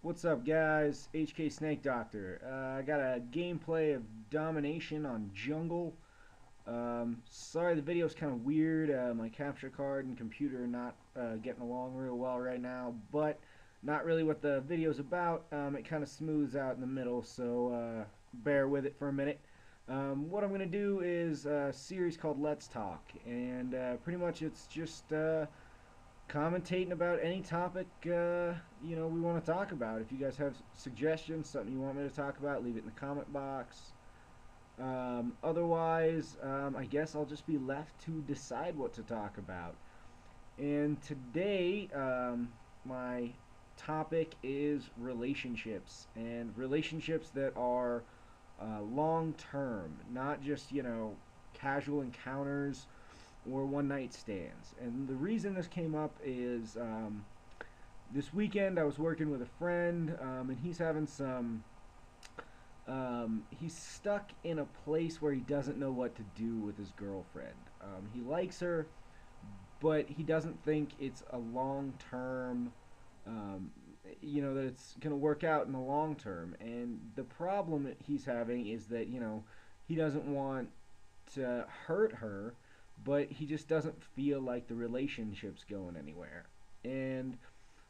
What's up, guys? HK Snake Doctor. I got a gameplay of domination on jungle. Sorry, the video's kind of weird. My capture card and computer are not getting along real well right now, but not really what the video's about. It kind of smooths out in the middle, so bear with it for a minute. What I'm going to do is a series called Let's Talk, and pretty much it's just commentating about any topic we want to talk about. If you guys have suggestions, something you want me to talk about, leave it in the comment box. Otherwise, I guess I'll just be left to decide what to talk about. And today, my topic is relationships, and relationships that are long term, not just casual encounters or one night stands. And the reason this came up is this weekend I was working with a friend, and he's having some. He's stuck in a place where he doesn't know what to do with his girlfriend. He likes her, but he doesn't think it's a long term. Um, that it's gonna work out in the long term. And the problem that he's having is that he doesn't want to hurt her, but he just doesn't feel like the relationship's going anywhere. And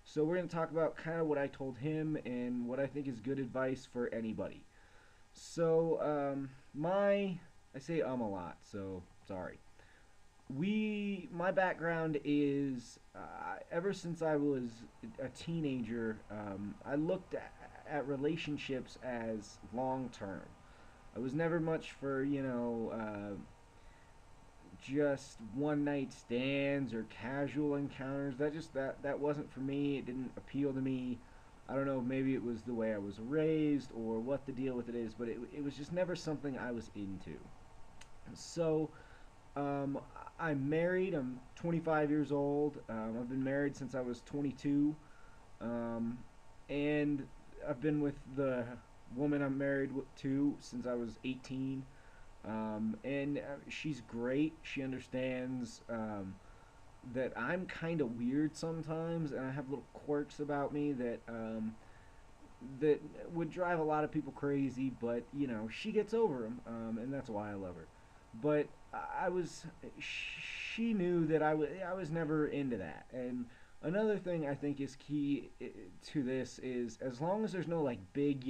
so we're going to talk about kind of what I told him and what I think is good advice for anybody. So, I say a lot, so sorry. My background is, ever since I was a teenager, I looked at relationships as long term. I was never much for, just one night stands or casual encounters. That wasn't for me. It didn't appeal to me. I don't know, maybe it was the way I was raised or what the deal with it is, but it was just never something I was into. So, um, I'm married. I'm 25 years old. I've been married since I was 22. Um, and I've been with the woman I'm married to since I was 18. And she's great. She understands that I'm kind of weird sometimes, and I have little quirks about me that would drive a lot of people crazy. But she gets over them, and that's why I love her. But I was, she knew that I was never into that. And another thing I think is key to this is as long as there's no like big,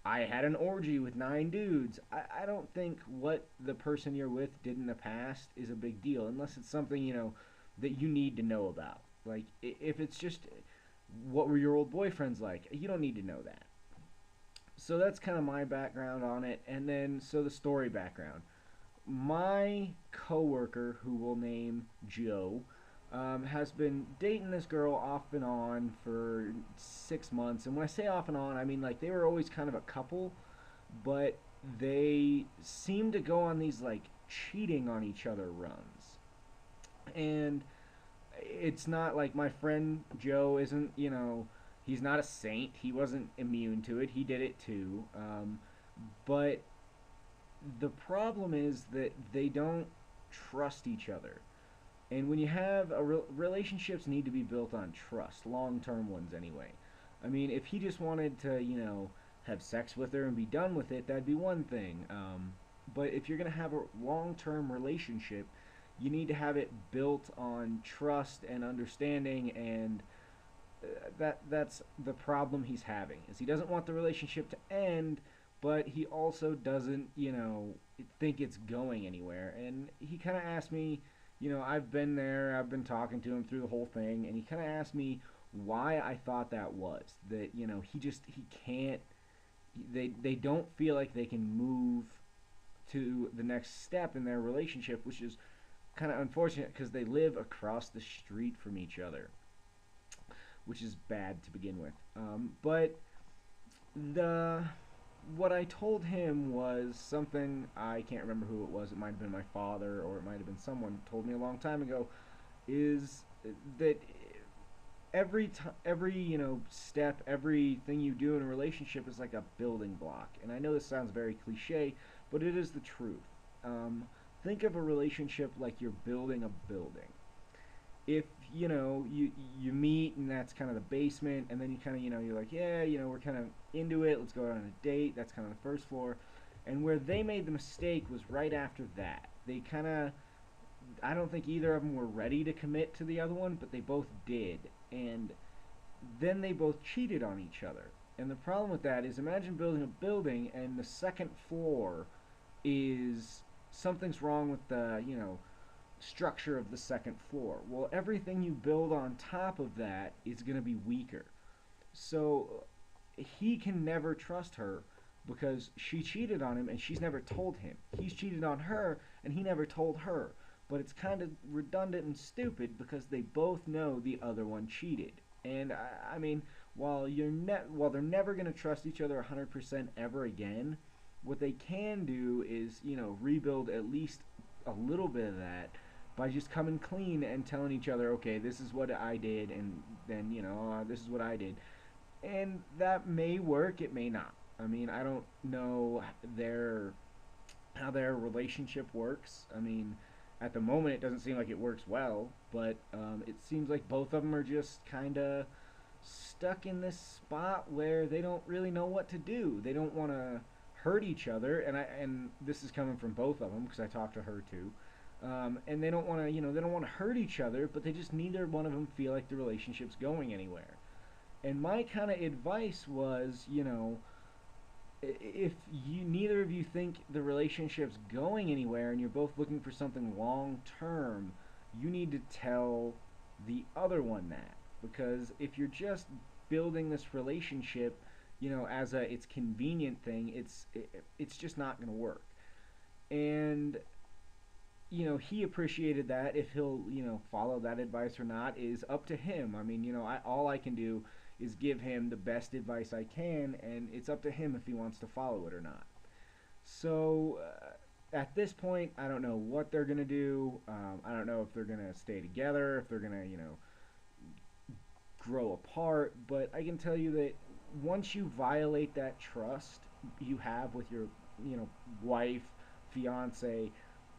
I had an orgy with 9 dudes. I don't think what the person you're with did in the past is a big deal, unless it's something, that you need to know about. Like, if it's just what were your old boyfriends like, you don't need to know that. So that's kind of my background on it. And then, so the story background. My coworker, who we'll name Joe, has been dating this girl off and on for 6 months. And when I say off and on, I mean like they were always kind of a couple, but they seem to go on these like cheating on each other runs. And it's not like my friend Joe isn't, he's not a saint. He wasn't immune to it. He did it too. But the problem is that they don't trust each other. And when you have relationships need to be built on trust, long-term ones anyway. I mean, if he just wanted to, have sex with her and be done with it, that'd be one thing. But if you're gonna have a long-term relationship, you need to have it built on trust and understanding. And that's the problem he's having. Is he doesn't want the relationship to end, but he also doesn't, think it's going anywhere. And he kind of asked me, I've been there, I've been talking to him through the whole thing, and he kind of asked me why I thought that was. That, he can't, they don't feel like they can move to the next step in their relationship, which is kind of unfortunate because they live across the street from each other, which is bad to begin with. But the what I told him was something I can't remember who it was. It might have been my father, or it might have been someone told me a long time ago. Is that every step, everything you do in a relationship is like a building block. And I know this sounds very cliche, but it is the truth. Think of a relationship like you're building a building. If you meet, and that's kind of the basement, and then you kind of, you're like, yeah, we're kind of into it, let's go out on a date. That's kind of the first floor. And where they made the mistake was right after that. They kind of, I don't think either of them were ready to commit to the other one, but they both did. And then they both cheated on each other. And the problem with that is, imagine building a building and the second floor is, something's wrong with the, structure of the second floor. Well, everything you build on top of that is going to be weaker. So he can never trust her because she cheated on him and she's never told him. He's cheated on her and he never told her. But it's kind of redundant and stupid because they both know the other one cheated. And I mean, while they're never going to trust each other 100% ever again, what they can do is, rebuild at least a little bit of that by just coming clean and telling each other, okay, this is what I did, and then, this is what I did. And that may work, it may not. I mean, I don't know how their relationship works. I mean, at the moment, it doesn't seem like it works well, but it seems like both of them are just kind of stuck in this spot where they don't really know what to do. They don't want to hurt each other, and this is coming from both of them because I talked to her too. And they don't want to, they don't want to hurt each other, but they just neither one of them feel like the relationship's going anywhere. And my kind of advice was, if neither of you think the relationship's going anywhere and you're both looking for something long term, you need to tell the other one that. Because if you're just building this relationship, as a it's convenient thing, it's just not going to work. And he appreciated that. If he'll, follow that advice or not is up to him. I mean, all I can do is give him the best advice I can, and it's up to him if he wants to follow it or not. So at this point, I don't know what they're gonna do. I don't know if they're gonna stay together, if they're gonna, grow apart. But I can tell you that once you violate that trust you have with your, wife, fiance,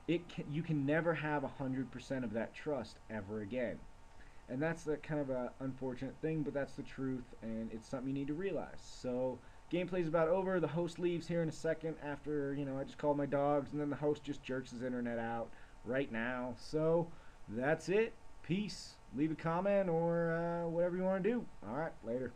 you can never have 100% of that trust ever again. And that's the kind of a unfortunate thing, but that's the truth, and it's something you need to realize. So gameplay's about over. The host leaves here in a second after, I just called my dogs, and then the host just jerks his internet out right now. So that's it. Peace. Leave a comment or whatever you want to do. All right, later.